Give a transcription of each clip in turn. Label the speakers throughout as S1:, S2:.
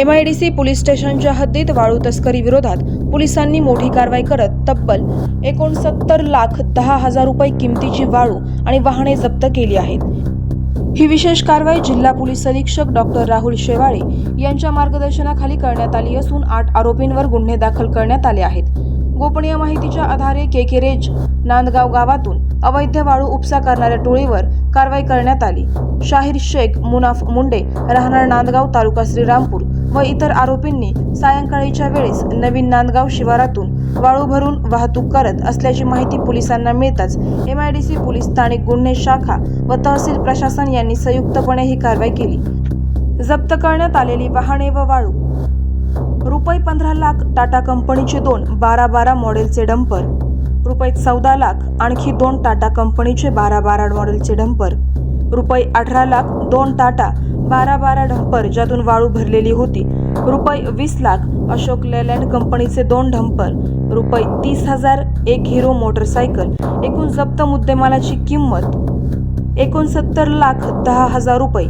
S1: MIDC police स्टेशनच्या हद्दीत वाळू तस्करी विरोधात पोलिसांनी मोठी कारवाई करत तब्बल 69,10,000 रुपये किमतीची वाळू आणि वाहने जप्त केली आहेत। ही विशेष कारवाई जिल्हा पोलीस अधीक्षक डॉक्टर राहुल शेवाळे यांच्या मार्गदर्शनाखाली करण्यात आली असून 8 आरोपींवर गुन्हे दाखल करण्यात आले आहेत। गोपनीय माहितीच्या आधारे KK रेंज नांदगाव गावातून अवैध वाळू उपसा करणाऱ्या टोळीवर कारवाई करण्यात आली। शाहीर शेख मुनाफ मुंडे राहणार नांदगाव तालुका श्रीरामपूर व इतर आरोपींनी सायंकाळीच्या वेळेस नवीन नांदगाव शिवारातून वाळू भरून वाहतूक करत असल्याची माहिती पोलिसांना मिळताच MIDC पोलीस स्थानिक गुन्हे शाखा व तहसील प्रशासन यांनी संयुक्तपणे ही कारवाई केली। जप्त करण्यात आलेली वाहने व वाळू रुपये 15 लाख टाटा कंपनीचे 2 12-12 मॉडेलचे डंपर, रुपये 14 लाख आणखी 2 टाटा कंपनीचे 12-12 मॉडेलचे डंपर, रुपये 18 लाख 2 टाटा 12-12 डंपर ज्यातून वाळू भरलेली होती, रुपये 20 लाख अशोक लेलँड कंपनीचे 2 डंपर, रुपये 30,000 एक हिरो मोटरसायकल। एकूण जप्त मुद्देमालाची किंमत 69,10,000 रुपये।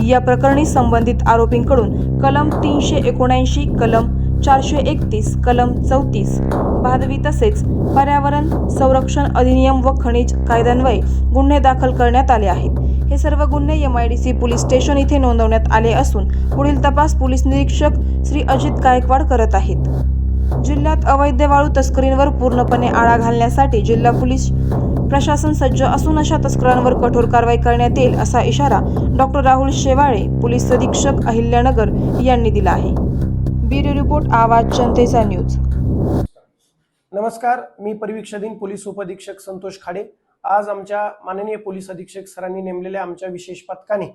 S1: या प्रकरणी संबंधित आरोपींकडून कलम 379, कलम 431, कलम 34 भादवी तसेच पर्यावरण संरक्षण अधिनियम व खनिज कायद्यान्वये गुन्हे दाखल करण्यात आले आहेत। हे सर्व गुन्हे MIDC पोलीस स्टेशन इथे नोंदवण्यात आले असून पुढील तपास पोलीस निरीक्षक श्री अजित गायकवाड करत आहेत। जिल्ह्यात अवैध वाळू तस्करींवर पूर्णपणे आळा घालण्यासाठी जिल्हा पोलीस प्रशासन सज्ज असून अशा तस्करांवर कठोर कारवाई करण्यात येईल असा इशारा डॉक्टर राहुल शेवाळे पोलीस अधीक्षक अहिल्यानगर यांनी दिला आहे। ब्युरो रिपोर्ट आवाज जनतेचा न्यूज।
S2: नमस्कार, मी परिवीक्षाधीन पोलीस उपअधीक्षक संतोष खाडे। आज आमच्या माननीय पोलीस अधीक्षक सरांनी नेमलेल्या आमच्या विशेष पथकाने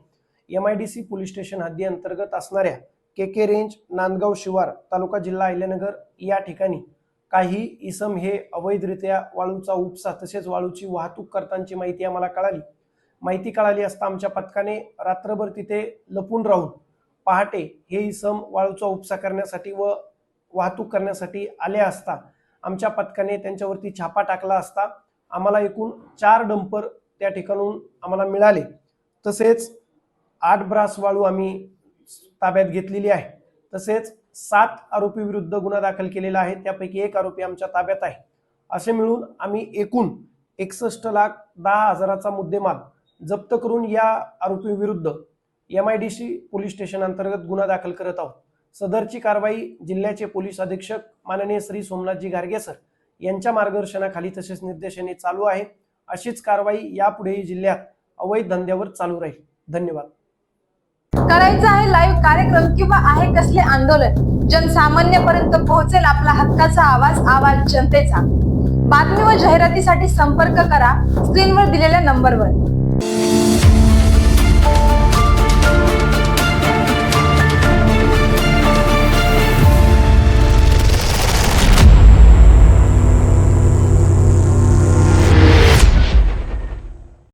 S2: MIDC पोलीस स्टेशन हद्दी अंतर्गत असणाऱ्या KK रेंज नांदगाव शिवार तालुका जिल्हा अहिल्यानगर या ठिकाणी काही इसम हे अवैधरित्या वाळूचा उपसा तसेच वाळूची वाहतूक करतानाची माहिती आम्हाला कळाली असता आमच्या पथकाने रात्रभर तिथे लपून राहून पहाटे हे इसम वाळूचा उपसा करण्यासाठी व वाहतूक करण्यासाठी आले असता आमच्या पथकाने त्यांच्यावरती छापा टाकला असता आम्हाला एकूण 4 डंपर त्या ठिकाणून आम्हाला मिळाले। तसेच 8 ब्रास वाळू आम्ही ताब्यात घेतलेली आहे। तसेच 7 आरोपी विरुद्ध गुन्हा दाखल केलेला आहे, त्यापैकी 1 आरोपी आमच्या ताब्यात आहे। असे मिळून आम्ही एकूण 61,10,000चा मुद्देमाल जप्त करून या आरोपी विरुद्ध MIDC पोलीस स्टेशन अंतर्गत गुन्हा दाखल करत आहोत। सदरची कारवाई जिल्ह्याचे पोलीस अधीक्षक माननीय श्री सोमनाथजी गारगे सर यांच्या मार्गदर्शनाखाली तसेच निर्देशाने चालू आहे। अशीच कारवाई यापुढेही जिल्ह्यात अवैध धंद्यावर चालू राहील। धन्यवाद।
S3: करायचं आहे लाईव्ह कार्यक्रम किंवा आहे कसले आंदोलन जनसामान्यपर्यंत पोहोचेल आपला हक्काचा आवाज जनतेचा। बातमी व जाहिरातीसाठी संपर्क करा स्क्रीनवर दिलेल्या नंबरवर।